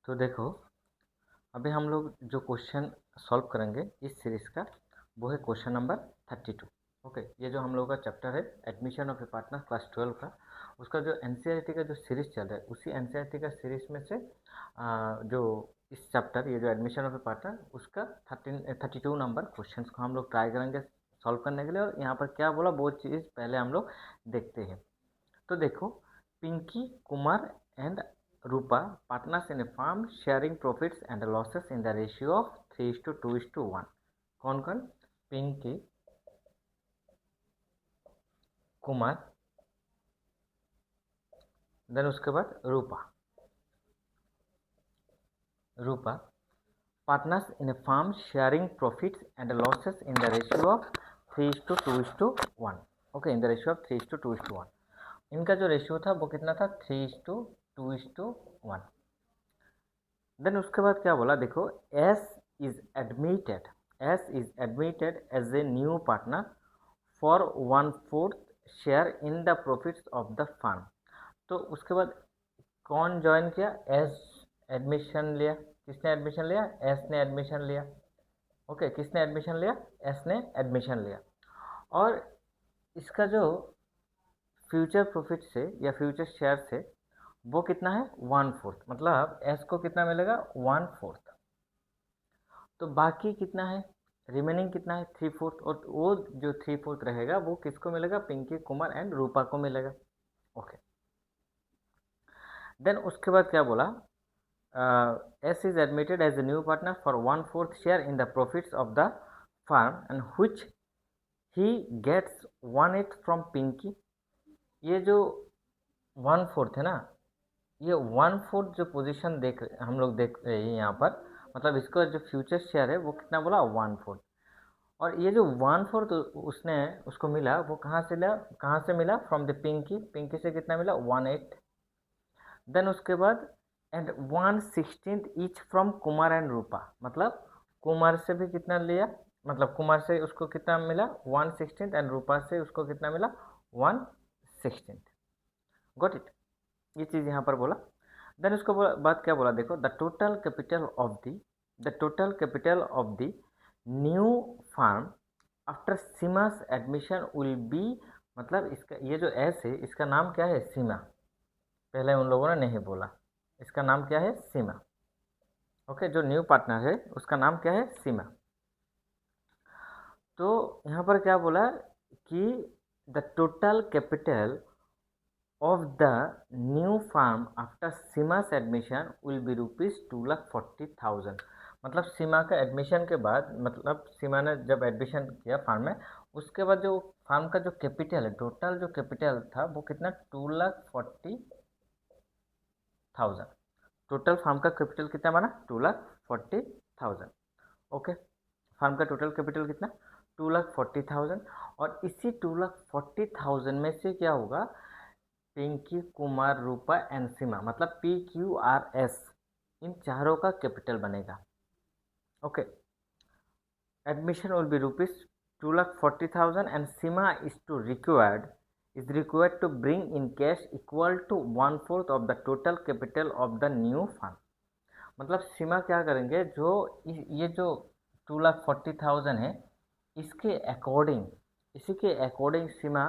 तो देखो, अभी हम लोग जो क्वेश्चन सॉल्व करेंगे इस सीरीज़ का, वो है क्वेश्चन नंबर 32। ओके, ये जो हम लोग का चैप्टर है admission of A partner class 12 का, उसका जो एनसीईआरटी का जो सीरीज़ चल रहा है, उसी एनसीईआरटी का सीरीज़ में से जो इस चैप्टर, ये जो एडमिशन ऑफ ए पार्टनर, उसका 32 नंबर क्वेश्चन को हम लोग ट्राई करेंगे सॉल्व करने के लिए। और यहाँ पर क्या बोला वो चीज़ पहले हम लोग देखते हैं। तो देखो, Pinky, Kumar and Rupa partners in a firm sharing profits and losses in the ratio of 3:2:1। कौन कौन? पिंकी, कुमार, देन उसके बाद रूपा partners in a firm sharing profits and losses in the ratio of 3:2:1। Okay, in the ratio of 3:2:1। इनका जो ratio था वो कितना था? 3:2:1। देन उसके बाद क्या बोला, देखो, S is admitted as a new partner for 1/4 share in the profits of the firm. तो उसके बाद कौन ज्वाइन किया? एस एडमिशन लिया। किसने एडमिशन लिया? एस ने एडमिशन लिया। ओके, किसने एडमिशन लिया? एस ने एडमिशन लिया। और इसका जो फ्यूचर प्रॉफिट से या फ्यूचर शेयर से वो कितना है? 1/4। मतलब एस को कितना मिलेगा? 1/4। तो बाकी कितना है? रिमेनिंग कितना है? 3/4। और वो जो 3/4 रहेगा वो किसको मिलेगा? पिंकी, कुमार एंड रूपा को मिलेगा। ओके, देन उसके बाद क्या बोला? S is admitted as a new partner for 1/4 share in the profits of the firm and which he gets 1/8 from Pinky. ये जो 1/4 है ना, ये 1/4 जो पोजीशन हम लोग देख रहे हैं यहाँ पर, मतलब इसका जो फ्यूचर शेयर है वो कितना बोला? 1/4। और ये जो 1/4 उसने उसको मिला, वो कहाँ से मिला? From the Pinky. पिंकी से कितना मिला? 1/8। देन उसके बाद and 1/16 each from Kumar and Rupa. मतलब कुमार से भी कितना लिया? मतलब कुमार से उसको कितना मिला? 1/16। एंड रूपा से उसको कितना मिला? 1/16। Got it? ये चीज़ यहाँ पर बोला। देन उसको बाद क्या बोला, देखो, the total capital of the new firm after Seema's admission will be. मतलब इसका ये जो एस है, इसका नाम क्या है? सीमा। पहले उन लोगों ने नहीं बोला। इसका नाम क्या है? सीमा। ओके, जो न्यू पार्टनर है उसका नाम क्या है? सीमा। तो यहाँ पर क्या बोला कि the total capital of the new firm after Sima's admission will be rupees 2,40,000। मतलब सीमा का एडमिशन के बाद, मतलब सीमा ने जब एडमिशन किया फार्म में, उसके बाद जो फार्म का जो कैपिटल है, टोटल जो कैपिटल था वो कितना? 2,40,000। टोटल फार्म का कैपिटल कितना बना? 2,40,000। ओके, फार्म का टोटल कैपिटल कितना? 2,40,000। और इसी 2,40,000 में से क्या होगा? पिंकी, कुमार, रूपा एंड सीमा, मतलब PQRS, इन चारों का कैपिटल बनेगा। Okay, admission will B rupees 2,40,000 and Seema is required to bring in cash equal to 1/4 of the total capital of the new fund। मतलब सीमा क्या करेंगे, जो ये जो 2,40,000 है, इसके अकॉर्डिंग, इसी के अकॉर्डिंग सीमा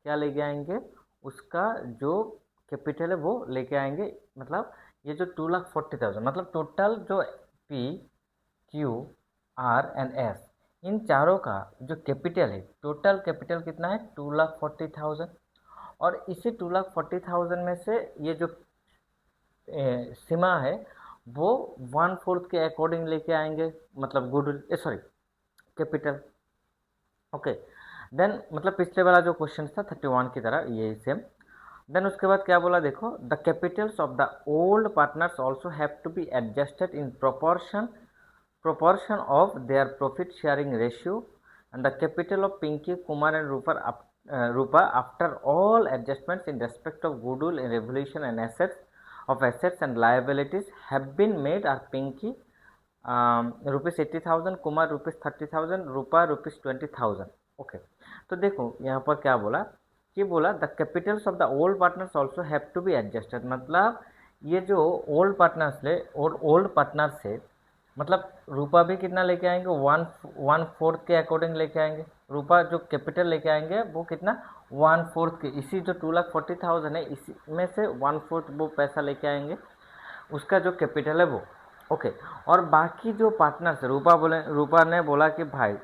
क्या लेके आएंगे? उसका जो कैपिटल है वो लेके आएंगे। मतलब ये जो 2,40,000, मतलब टोटल जो PQR एंड S, इन चारों का जो कैपिटल है, टोटल कैपिटल कितना है? 2,40,000। और इसी 2,40,000 में से ये जो सीमा है वो 1/4 के अकॉर्डिंग लेके आएंगे, मतलब सॉरी, कैपिटल। ओके, देन मतलब पिछले वाला जो क्वेश्चन था 31 की तरह ये सेम। देन उसके बाद क्या बोला, देखो, the capitals of the old partners also have to be adjusted in proportion of their profit sharing ratio and the capital of Pinky, Kumar and Rupa after all adjustments in respect of goodwill and revaluation and assets and liabilities have been made are Pinky rupees 80,000, Kumar rupees 30,000, Rupa rupees 20,000। Okay, तो देखो यहाँ पर क्या बोला कि बोला the capitals of the old partners also have to be adjusted. मतलब ये जो ओल्ड पार्टनर्स ले ओल्ड पार्टनर से मतलब रूपा भी कितना लेके आएंगे, 1/4 के अकॉर्डिंग लेके आएंगे। रूपा जो कैपिटल लेके आएंगे वो कितना 1/4 के, इसी जो 2,40,000 है इसी में से 1/4 वो पैसा लेके आएंगे, उसका जो कैपिटल है वो। ओके, और बाकी जो पार्टनर्स है रूपा ने बोला कि भाई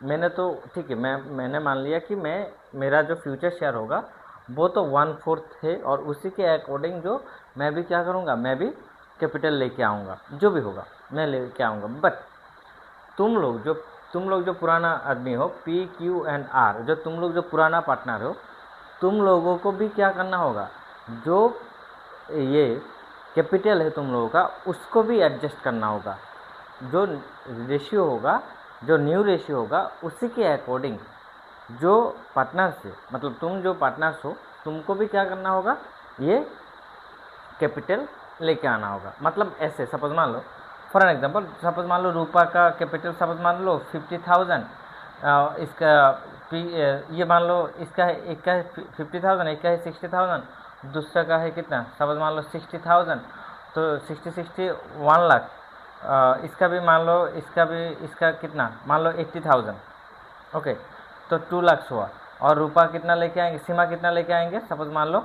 मैंने तो ठीक है, मैंने मान लिया कि मेरा जो फ्यूचर शेयर होगा वो तो 1/4 है, और उसी के अकॉर्डिंग जो मैं भी क्या करूँगा, मैं भी कैपिटल लेके आऊँगा, जो भी होगा मैं लेके आऊँगा। बट तुम लोग जो पुराना आदमी हो, PQR, जो तुम लोग जो पुराना पार्टनर हो, तुम लोगों को भी क्या करना होगा, जो ये कैपिटल है तुम लोगों का उसको भी एडजस्ट करना होगा। जो रेशियो होगा, जो न्यू रेशियो होगा उसी के अकॉर्डिंग जो पार्टनर्स है, मतलब तुम जो पार्टनर्स हो तुमको भी क्या करना होगा, ये कैपिटल लेके आना होगा। मतलब ऐसे सपोज मान लो, फॉर एन एग्जांपल सपोज मान लो रूपा का कैपिटल सपोज मान लो 50,000, इसका ये मान लो इसका है, एक का है 50,000, एक का है 60,000, दूसरा का है कितना सपोज मान लो 60,000, तो 60 1 लाख, इसका भी मान लो, इसका कितना मान लो 80,000। ओके, तो 2 लाख हुआ। और रूपा कितना लेके आएंगे, सीमा कितना लेके आएंगे सपोज मान लो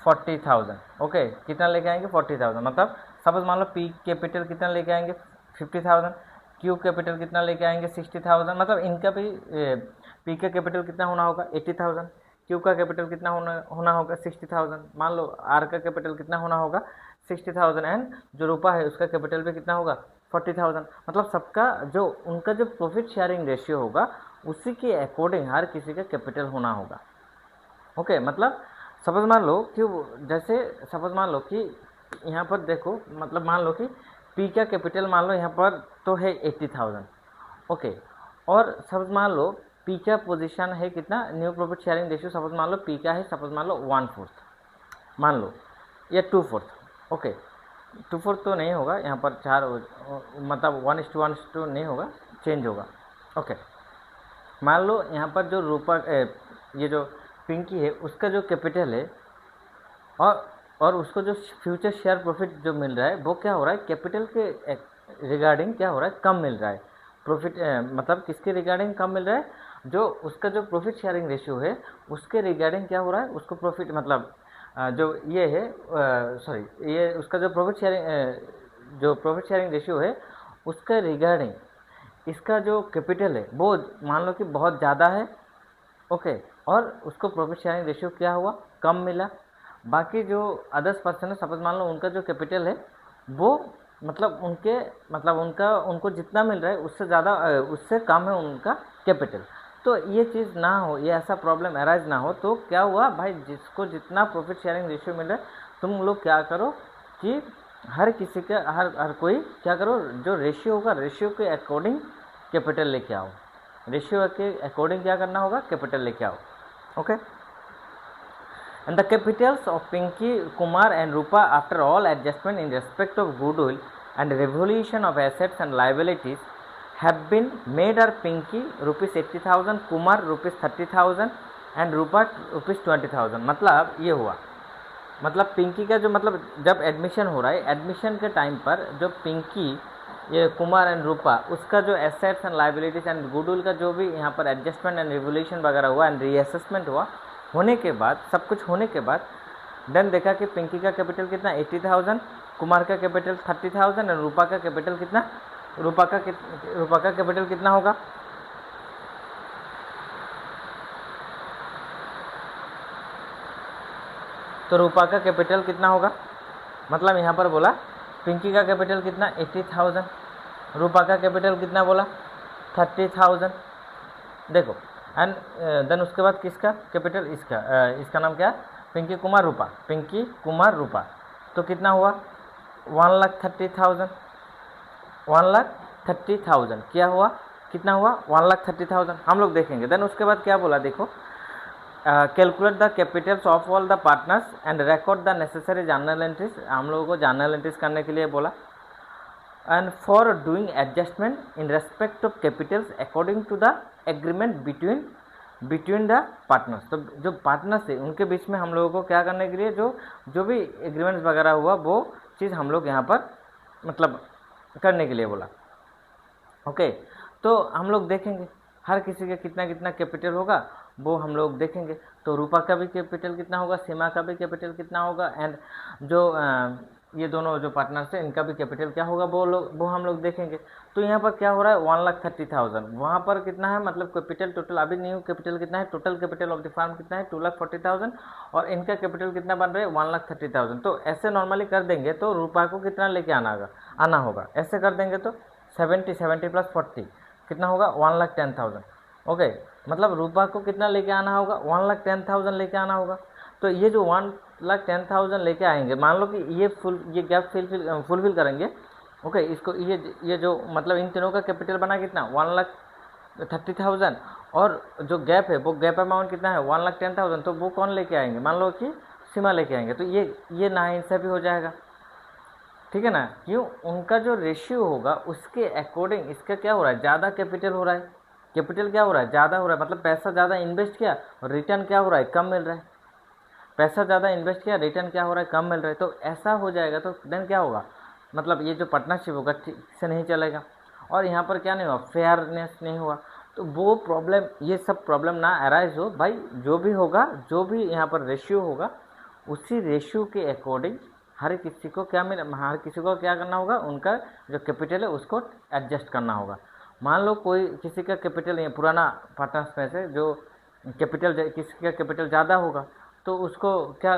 40,000। ओके, कितना लेके आएंगे 40,000, मतलब सपोज मान लो पी कैपिटल कितना लेके आएंगे 50,000, क्यू कैपिटल कितना लेके आएंगे 60,000, मतलब इनका भी पी का कैपिटल कितना होना होगा 80,000, क्यू का कैपिटल कितना होना होगा 60,000, मान लो आर का कैपिटल कितना होना होगा 60,000, एंड जो रूपा है उसका कैपिटल भी कितना होगा 40,000। मतलब सबका जो उनका जो प्रॉफिट शेयरिंग रेशियो होगा उसी के अकॉर्डिंग हर किसी का कैपिटल होना होगा। ओके, मतलब सपोज मान लो कि जैसे सपोज मान लो कि यहाँ पर देखो, मतलब मान लो कि पी का कैपिटल मान लो यहाँ पर तो है 80,000। ओके, और सपोज मान लो पी का पोजीशन है कितना, new profit sharing ratio suppose मान लो पी का है सपोज मान लो 1/4 मान लो, या 2/4। ओके, 2/4 तो नहीं होगा यहाँ पर, 4 मतलब 1:1 नहीं होगा, चेंज होगा। ओके, मान लो यहाँ पर जो रूपा ये जो पिंकी है उसका जो कैपिटल है और उसको जो फ्यूचर शेयर प्रॉफिट जो मिल रहा है वो क्या हो रहा है, कैपिटल के रिगार्डिंग क्या हो रहा है, कम मिल रहा है प्रॉफिट, मतलब किसके रिगार्डिंग कम मिल रहा है, जो उसका जो प्रॉफिट शेयरिंग रेशियो है उसके रिगार्डिंग क्या हो रहा है, उसको प्रॉफिट मतलब जो ये है सॉरी ये उसका जो प्रॉफिट शेयरिंग रेशियो है उसका रिगार्डिंग इसका जो कैपिटल है वो मान लो कि बहुत ज़्यादा है। ओके, और उसको प्रॉफिट शेयरिंग रेशियो क्या हुआ, कम मिला। बाकी जो अदर्स पर्सन है सपोज मान लो उनका जो कैपिटल है वो मतलब उनको जितना मिल रहा है उससे ज़्यादा उससे कम है उनका कैपिटल। तो ये चीज़ ना हो, ये ऐसा प्रॉब्लम अराइज ना हो, तो क्या हुआ भाई, जिसको जितना प्रॉफिट शेयरिंग रेशियो मिल रहा है तुम लोग क्या करो कि हर किसी का हर कोई क्या करो, जो रेशियो होगा रेशियो के अकॉर्डिंग कैपिटल लेके आओ, रेशियो के अकॉर्डिंग क्या करना होगा, कैपिटल लेके आओ। Okay, and the capitals of Pinky, Kumar and Rupa after all adjustment in respect of goodwill and revaluation of assets and liabilities have been made are Pinky rupees 80,000, Kumar rupees 30,000 and Rupa rupees 20,000। मतलब ये हुआ, मतलब पिंकी का जो मतलब जब admission हो रहा है, एडमिशन के टाइम पर जो पिंकी ये कुमार एंड रूपा उसका जो assets and liabilities and goodwill का जो भी यहाँ पर एडजस्टमेंट एंड रिवोल्यूशन वगैरह हुआ एंड रीअसेसमेंट हुआ, होने के बाद सब कुछ होने के बाद देन देखा कि पिंकी का कैपिटल कितना 80,000, कुमार का कैपिटल 30,000 और रूपा का कैपिटल कितना, रूपा का कैपिटल कितना होगा, तो रूपा का कैपिटल कितना होगा, मतलब यहाँ पर बोला पिंकी का कैपिटल कितना 80,000, रूपा का कैपिटल कितना बोला 30,000। देखो एंड देन उसके बाद किसका कैपिटल, इसका नाम क्या, पिंकी कुमार रूपा, तो कितना हुआ 1,30,000, 1,30,000 क्या हुआ, कितना हुआ 1,30,000, हम लोग देखेंगे। देन उसके बाद क्या बोला, देखो calculate the capitals of all the partners and record the necessary journal entries, हम लोगों को जर्नल एंट्रीज करने के लिए बोला। And for doing adjustment in respect of capitals according to the agreement between between the partners. तो जो partners है उनके बीच में हम लोगों को क्या करने के लिए जो भी एग्रीमेंट्स वगैरह हुआ वो चीज़ हम लोग यहाँ पर मतलब करने के लिए बोला। ओके, तो हम लोग देखेंगे हर किसी का कितना कितना कैपिटल होगा वो हम लोग देखेंगे। तो रूपा का भी कैपिटल कितना होगा, सीमा का भी कैपिटल कितना होगा, एंड जो ये दोनों जो पार्टनर्स हैं इनका भी कैपिटल क्या होगा वो हम लोग देखेंगे। तो यहाँ पर क्या हो रहा है 1,30,000, वहाँ पर कितना है मतलब कैपिटल टोटल, अभी न्यू कैपिटल कितना है, total capital of the firm कितना है 2,40,000 और इनका कैपिटल कितना बन रहा है 1,30,000। तो ऐसे नॉर्मली कर देंगे तो रूपा को कितना लेके आना होगा, ऐसे कर देंगे तो 70 प्लस 40 कितना होगा 1,10,000। ओके, मतलब रूपा को कितना लेके आना होगा 1,10,000 लेके आना होगा। तो ये जो 1,10,000 लेके आएंगे, मान लो कि ये गैप फुलफिल करेंगे। ओके, इसको ये जो मतलब इन तीनों का कैपिटल बना कितना 1,30,000 और जो गैप है वो गैप अमाउंट कितना है 1,10,000। तो वो कौन लेके आएंगे, मान लो कि सीमा लेके आएंगे। तो ये नाइंसाफी हो जाएगा, ठीक है ना। क्यों, उनका जो रेशियो होगा उसके अकॉर्डिंग इसका क्या हो रहा है, ज़्यादा कैपिटल हो रहा है, कैपिटल क्या हो रहा है ज़्यादा हो रहा है, मतलब पैसा ज़्यादा इन्वेस्ट किया और रिटर्न क्या हो रहा है कम मिल रहा है। पैसा ज़्यादा इन्वेस्ट किया, रिटर्न क्या हो रहा है कम मिल रहा है। तो ऐसा हो जाएगा तो देन क्या होगा, मतलब ये जो पार्टनरशिप होगा ठीक से नहीं चलेगा और यहाँ पर क्या नहीं हुआ, फेयरनेस नहीं हुआ। तो वो प्रॉब्लम, ये सब प्रॉब्लम ना अराइज हो भाई। जो भी होगा, जो भी यहाँ पर रेशियो होगा उसी रेशियो के अकॉर्डिंग हर किसी को क्या करना होगा, उनका जो कैपिटल है उसको एडजस्ट करना होगा। मान लो कोई किसी का कैपिटल, ये पुराना पार्टनर्स में से जो कैपिटल, किसी का कैपिटल ज़्यादा होगा तो उसको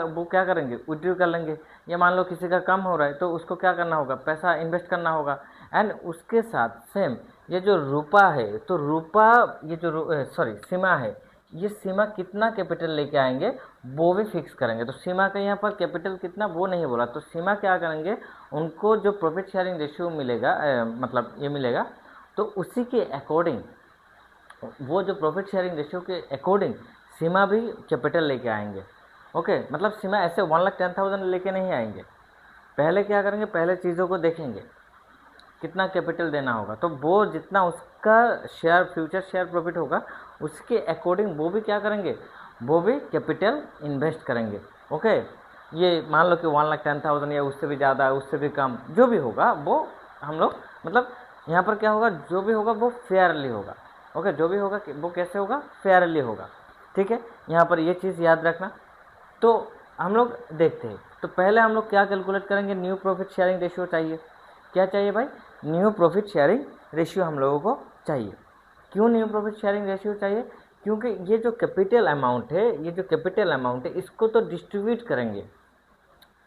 वो क्या करेंगे, विड्रॉ कर लेंगे। या मान लो किसी का कम हो रहा है तो उसको क्या करना होगा, पैसा इन्वेस्ट करना होगा। एंड उसके साथ सेम ये जो रूपा है, तो रूपा ये जो सीमा है, ये सीमा कितना कैपिटल लेके आएंगे वो भी फिक्स करेंगे। तो सीमा का यहाँ पर कैपिटल कितना वो नहीं बोला, तो सीमा क्या करेंगे, उनको जो प्रॉफिट शेयरिंग रेशियो मिलेगा मतलब ये मिलेगा, तो उसी के अकॉर्डिंग वो जो प्रॉफिट शेयरिंग रेशियो के अकॉर्डिंग सीमा भी कैपिटल लेके आएंगे। ओके, मतलब सीमा ऐसे 1,10,000 लेके नहीं आएंगे। पहले क्या करेंगे, पहले चीज़ों को देखेंगे कितना कैपिटल देना होगा, तो वो जितना उसका शेयर फ्यूचर शेयर प्रॉफिट होगा उसके अकॉर्डिंग वो भी क्या करेंगे, वो भी कैपिटल इन्वेस्ट करेंगे। ओके, ये मान लो कि 1,10,000 या उससे भी ज़्यादा उससे भी कम जो भी होगा वो हम लोग मतलब यहाँ पर क्या होगा, जो भी होगा वो फेयरली होगा। ओके, जो भी होगा वो कैसे होगा, फेयरली होगा। ठीक है, यहाँ पर ये चीज़ याद रखना। तो हम लोग देखते हैं, तो पहले हम लोग क्या कैलकुलेट करेंगे, न्यू प्रॉफिट शेयरिंग रेशियो चाहिए। क्या चाहिए भाई, न्यू प्रॉफिट शेयरिंग रेशियो हम लोगों को चाहिए। क्यों न्यू प्रॉफिट शेयरिंग रेशियो चाहिए, क्योंकि ये जो कैपिटल अमाउंट है इसको तो डिस्ट्रीब्यूट करेंगे,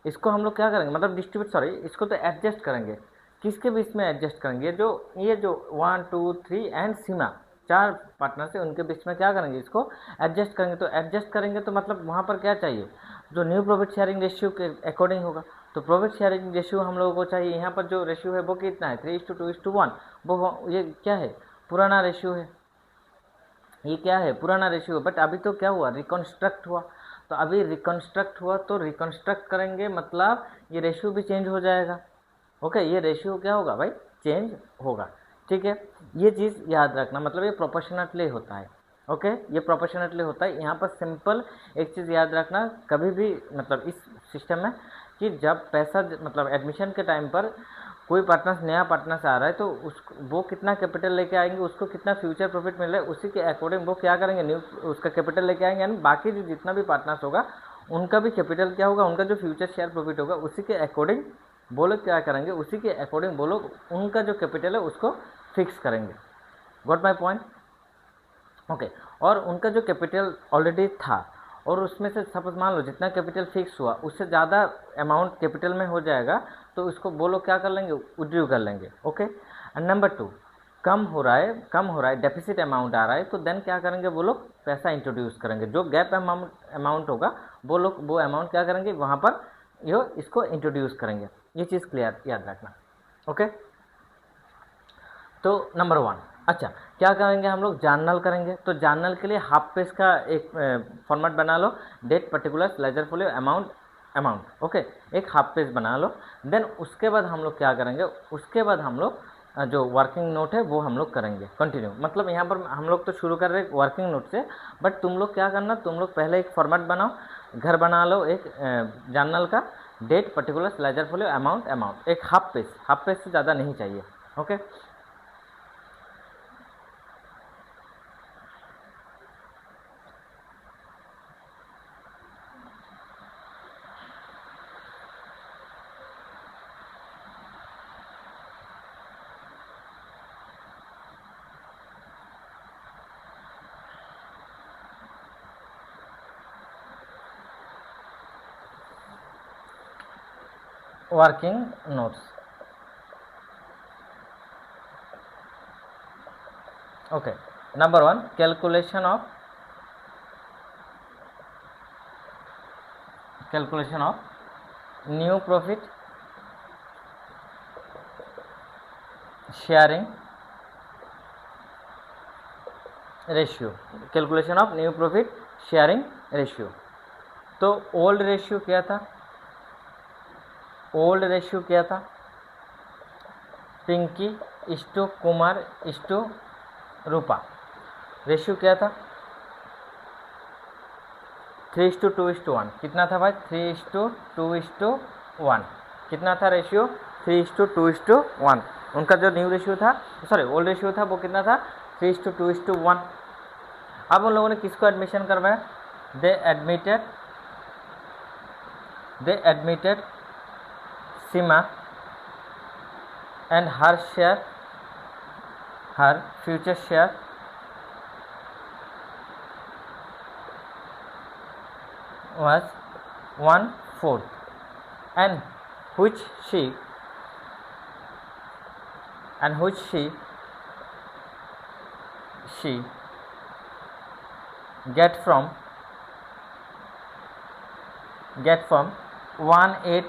इसको हम लोग क्या करेंगे मतलब इसको तो एडजस्ट करेंगे। किसके बीच में एडजस्ट करेंगे, ये जो 1 2 3 एंड सीमा 4 पार्टनर से उनके बीच में क्या करेंगे, इसको एडजस्ट करेंगे। तो एडजस्ट करेंगे तो मतलब वहाँ पर क्या चाहिए, जो न्यू प्रॉफिट शेयरिंग रेशियो के अकॉर्डिंग होगा। तो प्रॉफिट शेयरिंग रेशियो हम लोगों को चाहिए। यहाँ पर जो रेशियो है वो कितना है 3:2:1, वो ये क्या है, पुराना रेशियो है। ये क्या है, पुराना रेशियो। बट अभी तो क्या हुआ, रिकॉन्स्ट्रक्ट हुआ। तो अभी रिकॉन्स्ट्रक्ट हुआ तो रिकॉन्स्ट्रक्ट करेंगे मतलब ये रेशियो भी चेंज हो जाएगा। ओके, ये रेशियो क्या होगा भाई, चेंज होगा। ठीक है, ये चीज़ याद रखना, मतलब ये प्रोपोर्शनेटली होता है। ओके, ये प्रोपोर्शनेटली होता है। यहाँ पर सिंपल एक चीज़ याद रखना, कभी भी मतलब इस सिस्टम में कि जब पैसा मतलब एडमिशन के टाइम पर कोई पार्टनर्स नया पार्टनर्स आ रहा है तो वो कितना कैपिटल लेके आएंगे, उसको कितना फ्यूचर प्रॉफिट मिल रहा है, उसी के अकॉर्डिंग वो क्या करेंगे, न्यू उसका कैपिटल लेके आएंगे। यानी बाकी जो जितना भी पार्टनर्स होगा उनका भी कैपिटल क्या होगा, उनका जो फ्यूचर शेयर प्रॉफिट होगा उसी के अकॉर्डिंग वो लोग क्या करेंगे, उसी के अकॉर्डिंग वो लोग उनका जो कैपिटल है उसको फिक्स करेंगे। Got my point. ओके, और उनका जो कैपिटल ऑलरेडी था और उसमें से सपोज मान लो जितना कैपिटल फिक्स हुआ उससे ज़्यादा अमाउंट कैपिटल में हो जाएगा तो उसको वो लोग क्या कर लेंगे, विड्रॉ कर लेंगे। ओके, एंड नंबर 2, कम हो रहा है डेफिसिट अमाउंट आ रहा है तो देन क्या करेंगे, वो लोग पैसा इंट्रोड्यूस करेंगे। जो गैप अमाउंट होगा वो अमाउंट क्या करेंगे, वहाँ पर इसको इंट्रोड्यूस करेंगे। ये चीज़ क्लियर याद रखना। ओके, तो नंबर 1, अच्छा क्या करेंगे हम लोग, जर्नल करेंगे। तो जर्नल के लिए हाफ पेज का एक फॉर्मेट बना लो, date, particulars, ledger folio, amount. Okay, एक हाफ पेज बना लो। देन उसके बाद हम लोग क्या करेंगे, उसके बाद हम लोग जो वर्किंग नोट है वो हम लोग करेंगे कंटिन्यू। मतलब यहाँ पर हम लोग तो शुरू कर रहे हैं वर्किंग नोट से, बट तुम लोग क्या करना, तुम लोग पहले एक फॉर्मेट बनाओ, घर बना लो एक जर्नल का, date, particular, ledger folio, amount, एक हाफ पेज से ज़्यादा नहीं चाहिए। Okay, working notes. Okay, number 1, calculation of new profit sharing ratio, calculation of new profit sharing ratio. तो ओल्ड रेशियो क्या था, Pinki is to Kumar is to Rupa, ratio क्या था 3:2:1। कितना था भाई 3:2:1, कितना था रेशियो 3:2:1। उनका जो न्यू रेशियो था, सॉरी ओल्ड रेशियो था, वो कितना था 3:2:1। अब उन लोगों ने किसको एडमिशन करवाया, they admitted Seema and her future share was 1/4 and which she get from 1/8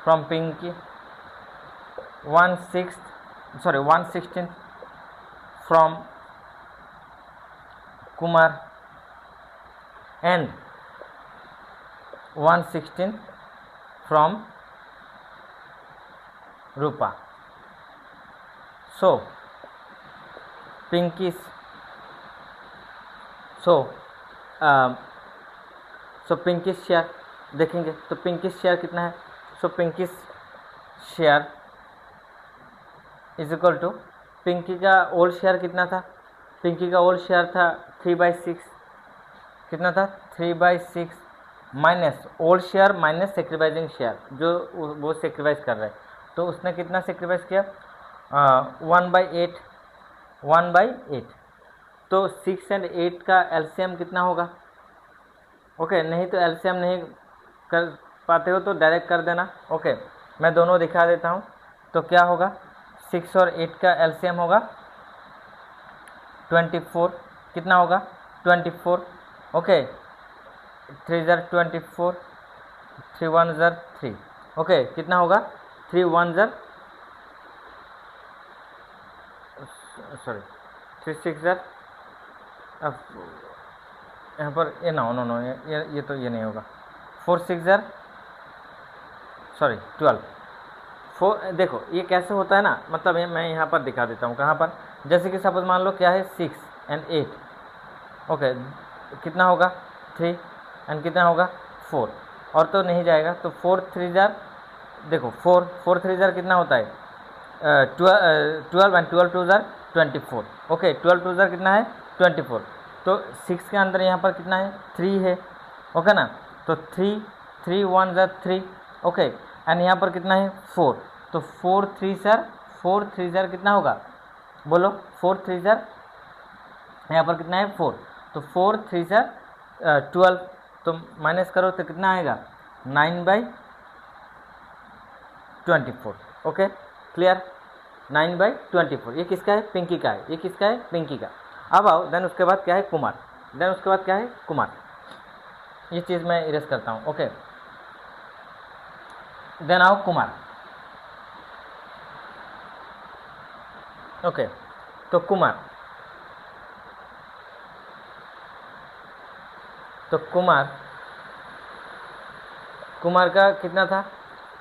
from Pinky, 1/16 from Kumar and 1/16 from Rupa. So Pinky's share देखेंगे तो पिंकीस शेयर कितना है, Pinky's share is equal to, Pinky का ओल्ड शेयर कितना था, पिंकी का ओल्ड शेयर था 3/6, कितना था 3/6 minus old share minus sacrificing share, जो वो सेक्रीफाइस कर रहे हैं, तो उसने कितना सेक्रीफाइस किया 1/8। तो 6 और 8 का एलसीएम कितना होगा, ओके नहीं तो एलसीएम नहीं कर पाते हो तो डायरेक्ट कर देना। ओके मैं दोनों दिखा देता हूँ। तो क्या होगा 6 और 8 का एलसीएम होगा 24, कितना होगा 24। ओके 3 ज़र 24, 3 1 ज़र 3, ओके कितना होगा 3 1 ज़र 3 6 ज़र, अब यहाँ पर ये नो ये तो ये नहीं होगा, 4 6 ज़र 12। देखो ये कैसे होता है ना, मतलब ये मैं यहाँ पर दिखा देता हूँ कहाँ पर, जैसे कि सपोज मान लो क्या है 6 और 8, ओके कितना होगा 3 और कितना होगा 4, और तो नहीं जाएगा, तो 4 3 ज़र, देखो 4 3 ज़र कितना होता है 12 और 12 2 ज़र 24, ओके 12 2 ज़र कितना है 24। तो 6 के अंदर यहाँ पर कितना है 3 है, ओके ना, तो 3 1 ज़र 3, ओके एंड यहाँ पर कितना है 4, तो 4 3 ज़र कितना होगा बोलो 4 3 ज़र, यहाँ पर कितना है 4, तो 4 3 ज़र 12, तो माइनस करो तो कितना आएगा 9/24। Okay clear, 9/24। ये किसका है पिंकी का है, ये किसका है पिंकी का। अब आओ देन उसके बाद क्या है कुमार, ये चीज़ मैं इरेज करता हूँ। ओके देन आओ कुमार, ओके तो कुमार तो कुमार का कितना था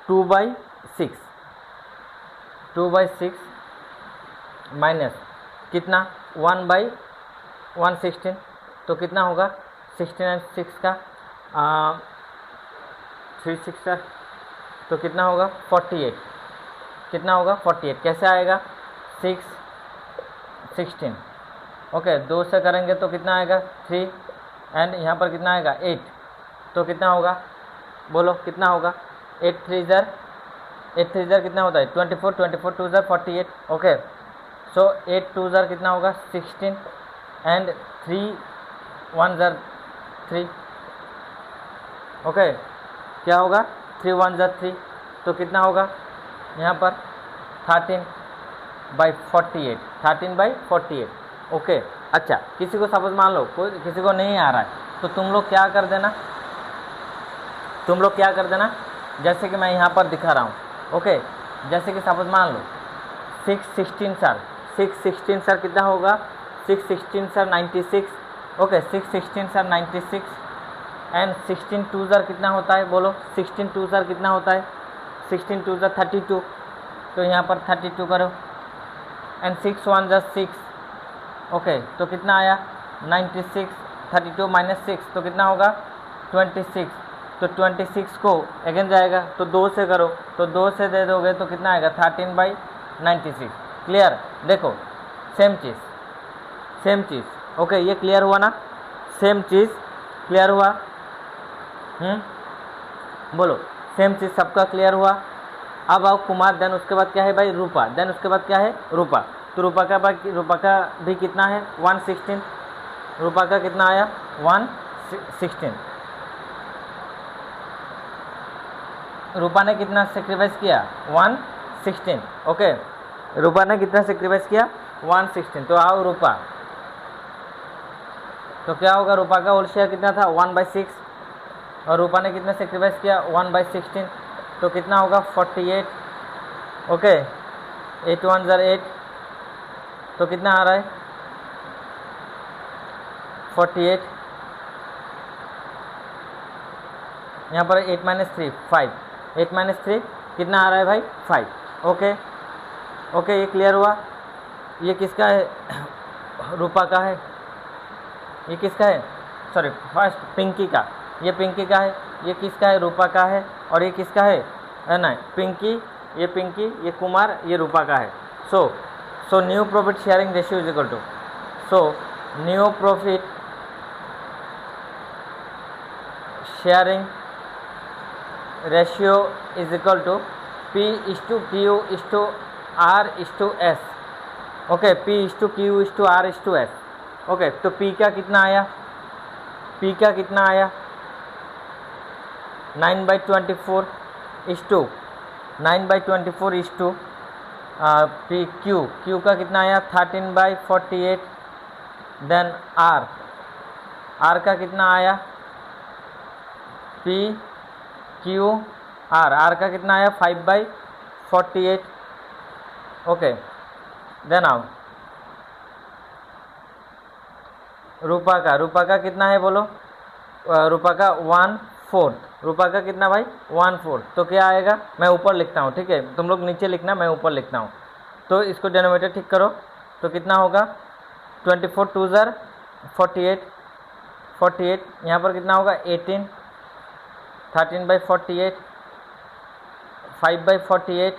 2/6 माइनस कितना 1/116 तो कितना होगा 16 और 6 का 3 6 तो कितना होगा 48 कितना होगा 48 कैसे आएगा 6 16 ओके 2 से करेंगे तो कितना आएगा 3 एंड यहाँ पर कितना आएगा 8 तो कितना होगा बोलो कितना होगा 8 3 ज़र कितना होता है 24 24 2 ज़र 48 ओके सो 8 2 ज़र कितना होगा 16 एंड 3 1 ज़र 3 ओके क्या होगा 3 1 ज़र 3 तो कितना होगा यहाँ पर 13/48 ओके अच्छा किसी को सपोज मान लो कोई किसी को नहीं आ रहा है तो तुम लोग क्या कर देना जैसे कि मैं यहाँ पर दिखा रहा हूँ ओके जैसे कि सपोज मान लो 6 16 सर कितना होगा 6 16 सर 96 ओके 6 16 सर 96 एंड 16 2 ज़र कितना होता है बोलो 16 2 ज़र कितना होता है 16 2 ज़र 32 तो यहाँ पर 32 करो एंड 6 1 ज़र 6 ओके तो कितना आया 96 32 माइनस 6 तो कितना होगा 26 तो 26 को अगेन जाएगा तो 2 से करो तो 2 से दे दोगे तो कितना आएगा 13/96 क्लियर देखो सेम चीज़ ओके ये क्लियर हुआ ना सेम चीज़ क्लियर हुआ बोलो सेम चीज़ सबका क्लियर हुआ अब आओ कुमार देन उसके बाद क्या है भाई रूपा देन उसके बाद क्या है रूपा तो रूपा का भी कितना है 116 रूपा का कितना आया 116 रूपा ने कितना सेक्रीफाइस किया 116 ओके रूपा ने कितना सेक्रीफाइस किया 116 तो आओ रूपा तो क्या होगा रूपा का होल शेयर कितना था 1/6 और रूपा ने कितना सेक्रीफाइस किया 1/16 तो कितना होगा 48 ओके 8 1 ज़र 8 तो कितना आ रहा है 48 यहाँ पर 8 - 3 5 8 - 3 कितना आ रहा है भाई 5 ओके ये क्लियर हुआ ये किसका है रूपा का है ये किसका है सॉरी फर्स्ट पिंकी का ये पिंकी का है ये किसका है रूपा का है और ये किसका है नहीं पिंकी ये कुमार ये रूपा का है so new profit sharing ratio is equal to new profit sharing ratio is equal to P/Q/R/S okay P/Q/R/S okay तो P का कितना आया 9/24 Q का कितना आया 13/48 देन R का कितना आया P/Q/R का कितना आया 5/48 ओके देन आओ रूपा का कितना है बोलो रूपा का 1/4 रूपा का कितना भाई 1/4 तो क्या आएगा मैं ऊपर लिखता हूँ ठीक है तुम लोग नीचे लिखना मैं ऊपर लिखता हूँ तो इसको डिनोमिनेटर ठीक करो तो कितना होगा 24 2 ज़र 48 यहाँ पर कितना होगा 18 13/48 5/48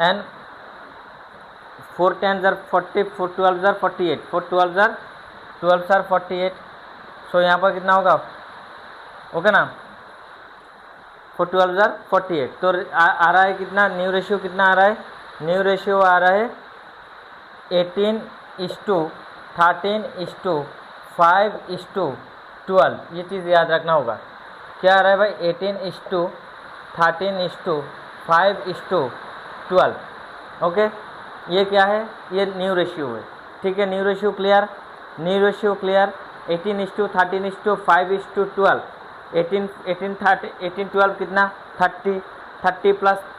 एंड 4 10 ज़र 40 4 12 ज़र 48 4 12 ज़र 48 सो यहाँ पर कितना होगा ओके ना 4 12 ज़र 48 तो आ रहा है कितना न्यू रेशियो कितना आ रहा है न्यू रेशियो आ रहा है 18:13:5:12 ये चीज़ याद रखना होगा क्या आ रहा है भाई 18:13:5:12 ओके ये क्या है ये न्यू रेशियो है ठीक है न्यू रेशियो क्लियर 18:13:5:12 18 12 कितना 30 +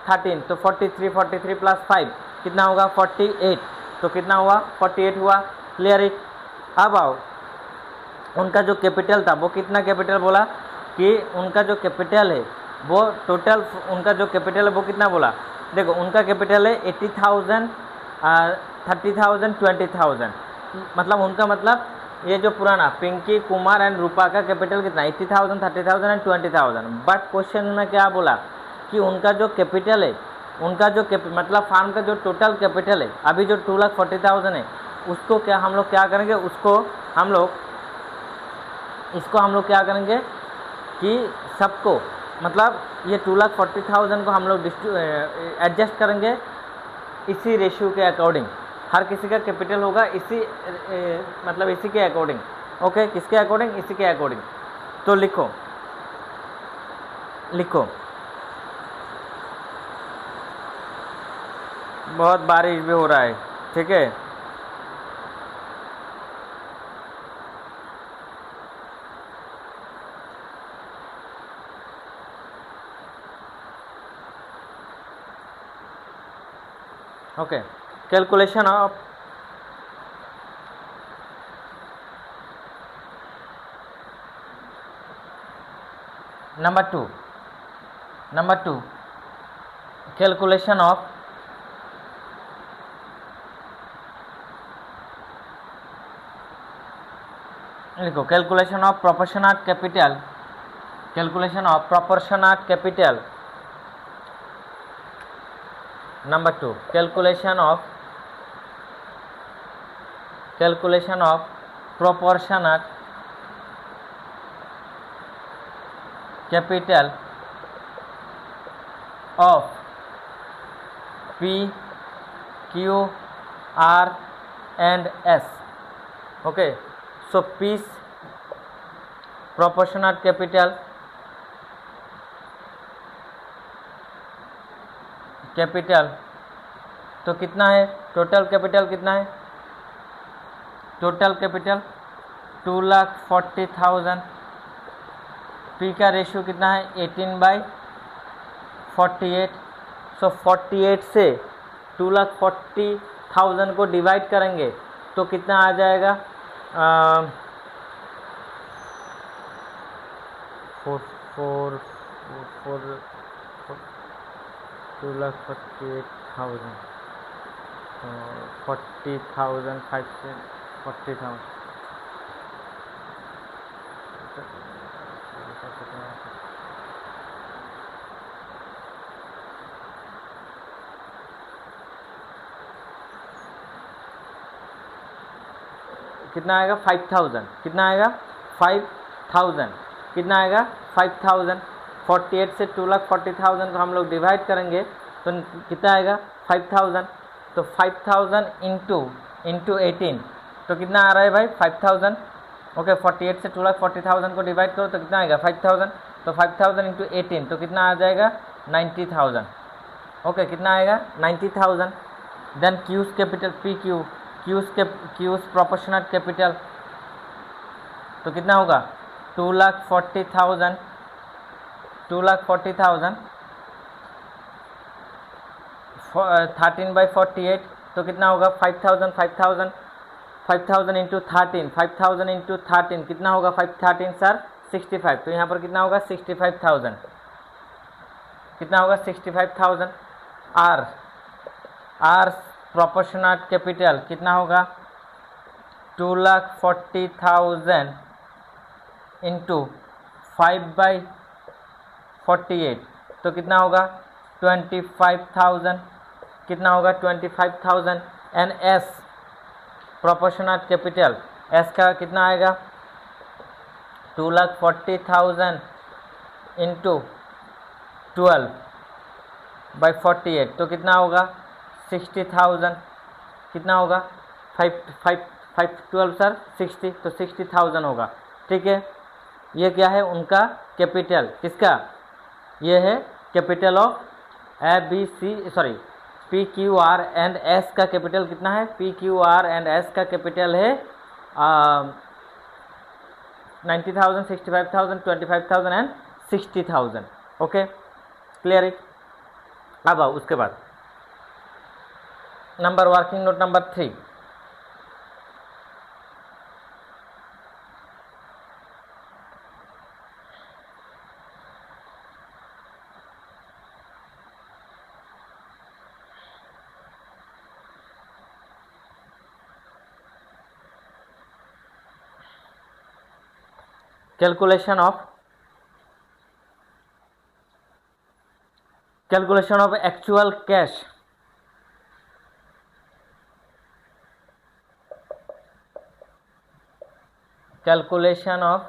13 तो 43 + 5 कितना होगा 48 तो कितना हुआ 48 हुआ क्लियर इट अब आओ उनका जो कैपिटल था वो कितना कैपिटल बोला कि उनका जो कैपिटल है वो टोटल, उनका जो कैपिटल है वो कितना बोला, देखो उनका कैपिटल है 80,000, 30,000, 20,000, मतलब उनका मतलब ये जो पुराना पिंकी कुमार एंड रूपा का कैपिटल कितना 80,000, 30,000 एंड 20,000। बट क्वेश्चन में क्या बोला कि उनका जो कैपिटल है, उनका जो मतलब फार्म का जो टोटल कैपिटल है अभी जो 2,40,000 है, उसको क्या हम लोग क्या करेंगे, उसको हम लोग इसको हम लोग क्या करेंगे कि सबको मतलब ये 2,40,000 को हम लोग एडजस्ट करेंगे इसी रेशियो के अकॉर्डिंग। हर किसी का कैपिटल होगा इसी मतलब इसी के अकॉर्डिंग। ओके, किसके अकॉर्डिंग, इसी के अकॉर्डिंग। तो लिखो लिखो, बहुत बारिश भी हो रहा है, ठीक है। Okay, calculation of number two calculation of लिखो calculation of proportional capital, calculation of proportional capital. Number 2 calculation of proportional capital of P, Q, R and S। okay, so P's proportionate capital तो कितना है, total capital कितना है, total capital 2,40,000। P का ratio कितना है 18/48। सो 48 से 2,40,000 को डिवाइड करेंगे तो कितना आ जाएगा, 2,48,000 40,000 40,000 कितना आएगा 5,000, कितना आएगा 5,000, कितना आएगा 5,000। 48 से 2,40,000 को हम लोग डिवाइड करेंगे तो कितना आएगा 5,000। तो 5,000 इंटू 18 तो कितना आ रहा है भाई 5,000। ओके, 48 से 2,40,000 को डिवाइड करो तो कितना आएगा 5,000। तो 5,000 इंटू 18 तो कितना आ जाएगा 90,000। ओके, कितना आएगा 90,000। Then Q's capital Q's proportional capital तो कितना होगा 2,40,000 13/48 तो कितना होगा 5,000 इंटू 13 कितना होगा 13 सर 65। तो यहाँ पर कितना होगा 65,000, कितना होगा 65,000। आर प्रोपोर्शनल कैपिटल कितना होगा 2,40,000 इंटू 5/48 तो कितना होगा 25,000, कितना होगा 25,000। And S proportional capital S का कितना आएगा 2,40,000 इंटू 12/48 तो कितना होगा 60,000, कितना होगा 5 सर 60 तो 60,000 होगा। ठीक है, ये क्या है उनका कैपिटल, किसका, ये है capital of P Q are and S का कैपिटल कितना है, P Q are and S का कैपिटल है 90,000, 65,000, 25,000 एंड 60,000। Okay, clear it. अब आओ उसके बाद number working note number 3। calculation of actual cash, calculation of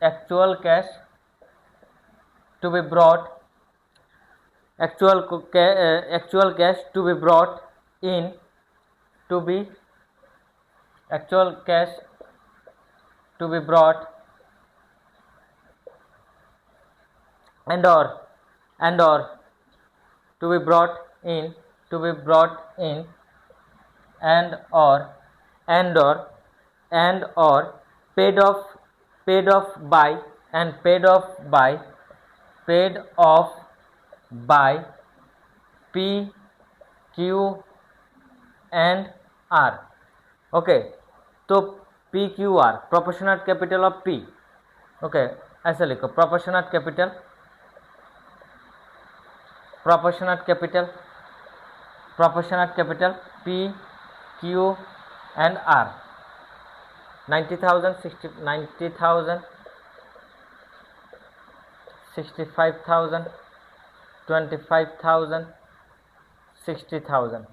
actual cash to be brought, actual cash to be brought in, to be actual cash to be brought and or to be brought in, and or paid off by P, Q and R. Okay, तो P Q R proportional capital of P, okay ऐसे लिखो, proportional capital P Q and R, 90,000, 90,000, 65,000, 25,000, 60,000.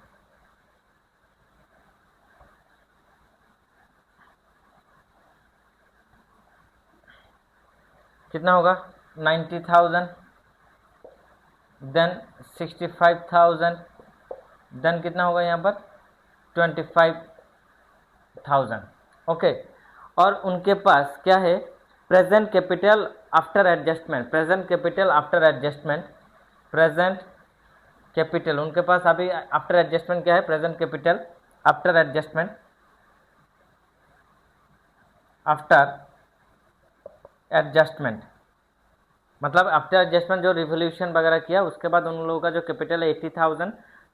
कितना होगा? 90,000, then 65,000, then कितना होगा यहाँ पर? 25,000. Okay, और उनके पास क्या है? Present capital after adjustment, present capital उनके पास अभी आफ्टर एडजस्टमेंट क्या है? प्रेजेंट कैपिटल आफ्टर एडजस्टमेंट मतलब आफ्टर एडजस्टमेंट जो रिवोल्यूशन वगैरह किया उसके बाद उन लोगों का जो कैपिटल है 80,000,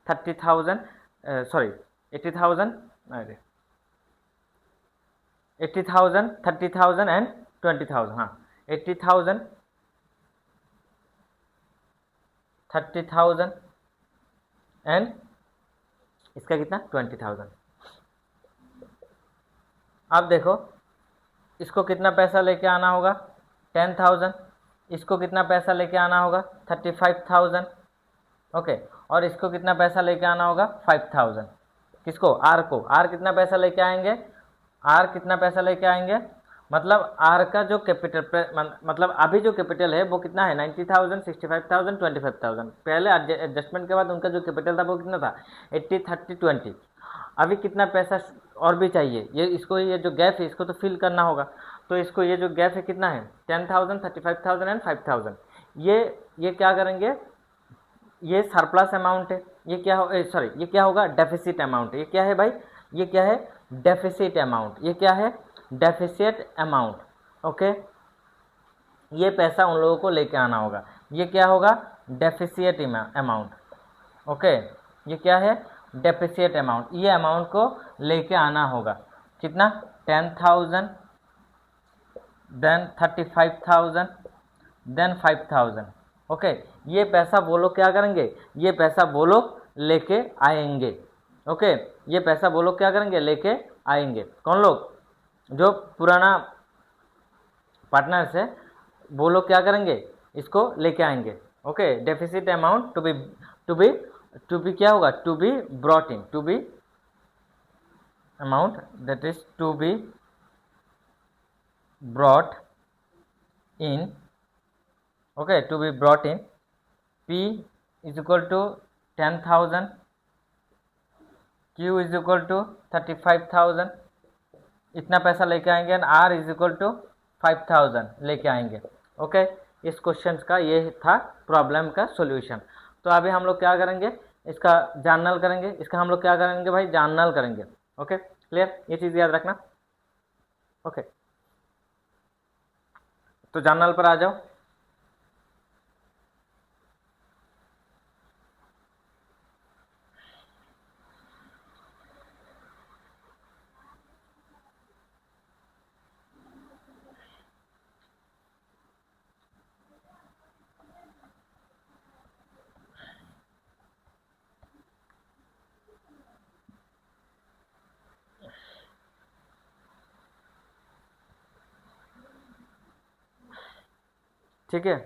30,000, सॉरी 80,000, 80,000, 30,000 एंड 20,000. हाँ, 80,000, 30,000 एंड इसका कितना? 20,000. अब देखो इसको कितना पैसा लेके आना होगा? 10,000. इसको कितना पैसा लेके आना होगा? 35,000. ओके, और इसको कितना पैसा लेके आना होगा? 5,000. किसको? आर को. आर कितना पैसा लेके आएंगे? मतलब आर का जो कैपिटल, मतलब अभी जो कैपिटल है वो कितना है? 90,000, 65,000, 25,000. पहले एडजस्टमेंट के बाद उनका जो कैपिटल था वो कितना था? 80, 30, 20. अभी कितना पैसा और भी चाहिए? ये जो गैप है इसको तो फिल करना होगा. तो इसको ये जो गैप है कितना है? 10,000, 35,000 एंड 5,000. ये क्या करेंगे? ये सरप्लस अमाउंट है. ये क्या होगा? Deficit amount. ये क्या है भाई? ये क्या है? Deficit amount. ये क्या है? Deficit amount. ओके, ये पैसा उन लोगों को लेके आना होगा. ये क्या होगा? Deficit amount. ओके, ये क्या है? Deficit amount. ये अमाउंट को लेके आना होगा. कितना? 10,000, देन 35,000, देन 5,000. ओके, ये पैसा वो लोग क्या करेंगे? ये पैसा वो लोग लेके आएंगे. ओके, ये पैसा वो लोग क्या करेंगे? लेके आएंगे. कौन लोग? जो पुराना पार्टनर्स है वो लोग क्या करेंगे? इसको लेके आएंगे. Okay, deficit amount to be क्या होगा? To be brought in, to be amount that is to be brought in. Okay, to be brought in. P is equal to 10,000, Q is equal to 35,000. इतना पैसा लेके आएंगे. And R is equal to 5,000 लेके आएंगे. Okay, इस question का ये था प्रॉब्लम का सॉल्यूशन. तो अभी हम लोग क्या करेंगे? इसका जर्नल करेंगे. इसका हम लोग क्या करेंगे भाई? जर्नल करेंगे. Okay, clear? ये चीज़ याद रखना. ओके, तो जर्नल पर आ जाओ. ठीक है।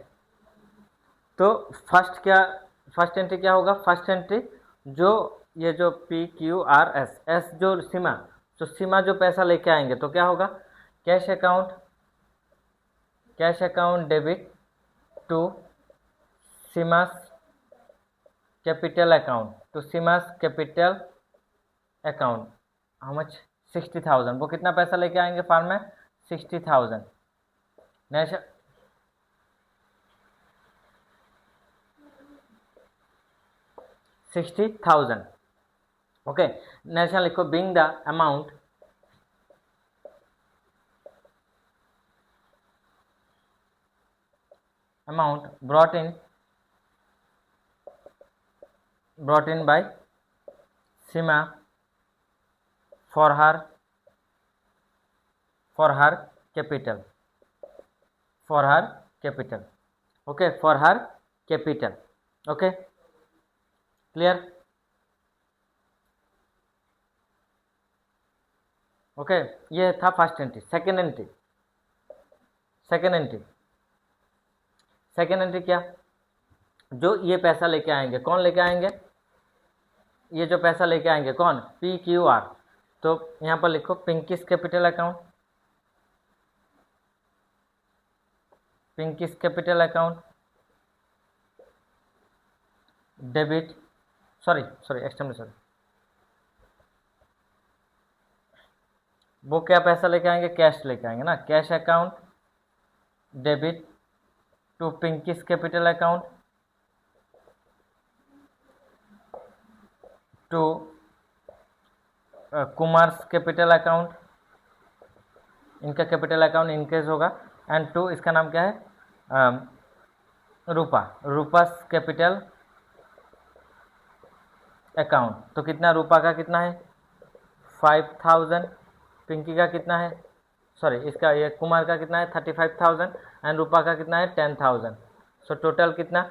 तो फर्स्ट एंट्री क्या होगा? फर्स्ट एंट्री जो ये जो P Q R S, S जो सीमा, तो सीमा जो पैसा लेके आएंगे तो क्या होगा? Cash account debit to Seema's capital account, to Seema's capital account. How much? 60,000। वो कितना पैसा लेके आएंगे फार्म में? 60,000। नेक्स्ट 60,000। ओके, नेक्स्ट लिखो being the amount brought in by Sima for her capital, okay, for her capital, okay, clear, okay। ये था first entry. Second entry क्या? जो ये पैसा लेके आएंगे, कौन लेके आएंगे? ये जो पैसा लेके आएंगे कौन? P Q R. तो यहाँ पर लिखो Pinki's capital account debit, sorry वो क्या पैसा लेके आएंगे? कैश लेके आएंगे ना। Cash account debit to Pinki's capital account to Kumar's capital account, इनका कैपिटल अकाउंट इनकेस होगा, एंड टू इसका नाम क्या है? Rupa's capital account. तो कितना? रूपा का कितना है? 5,000। पिंकी का कितना है? सॉरी, इसका ये कुमार का कितना है? 35,000। एंड रूपा का कितना है? 10,000। सो टोटल कितना?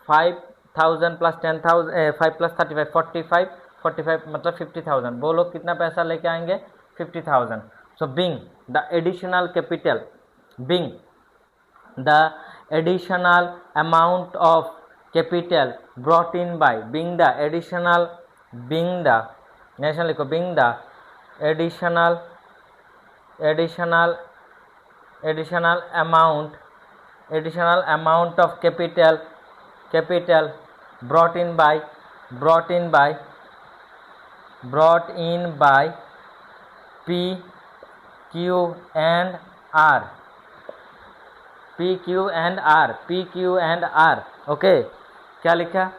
5,000 प्लस 10,000, 5 प्लस 35, 45 मतलब 50,000। वो लोग कितना पैसा लेके आएंगे? 50,000। So being the additional capital, being the additional amount of capital brought in by, being the additional, national लिखो, being the additional amount of capital brought in by P, Q and R, okay. क्या लिखा?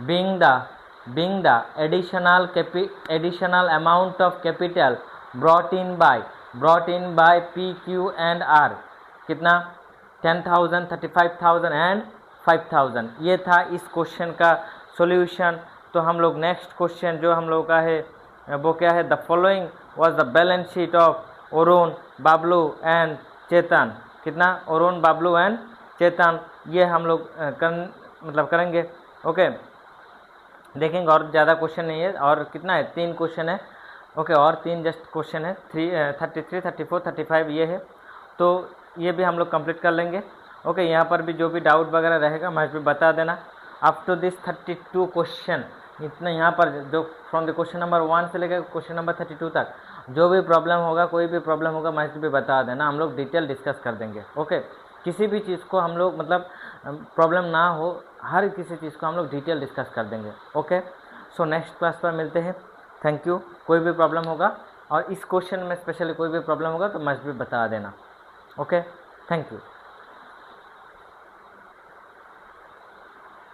being the additional amount of capital brought in by P, Q and R, कितना? 10,000, 35,000 and 5,000। ये था इस question का solution. तो हम लोग नेक्स्ट क्वेश्चन जो हम लोग का है वो क्या है? The following was the balance sheet of Arun, Bablu and Chetan. कितना? अरुण, बाबलू एंड चेतन। ये हम लोग करेंगे, ओके। देखेंगे, और ज़्यादा क्वेश्चन नहीं है, और कितना है? 3 क्वेश्चन है, ओके, और 3 जस्ट क्वेश्चन है। 33, 34, 35 ये है, तो ये भी हम लोग कंप्लीट कर लेंगे, ओके। यहाँ पर भी जो भी डाउट वगैरह रहेगा मैं भी बता देना। अप टू दिस 32 क्वेश्चन, इतना यहाँ पर जो फ्रॉम द क्वेश्चन नंबर 1 से लेकर क्वेश्चन नंबर 32 तक जो भी प्रॉब्लम होगा, कोई भी प्रॉब्लम होगा, मैं भी बता देना, हम लोग डिटेल डिस्कस कर देंगे, ओके। किसी भी चीज़ को हम लोग प्रॉब्लम ना हो, हर किसी चीज़ को हम लोग डिटेल डिस्कस कर देंगे, ओके। सो नेक्स्ट क्लास पर मिलते हैं। Thank you. कोई भी प्रॉब्लम होगा, और इस क्वेश्चन में स्पेशली कोई भी प्रॉब्लम होगा तो मस्ट भी बता देना, ओके। Thank you.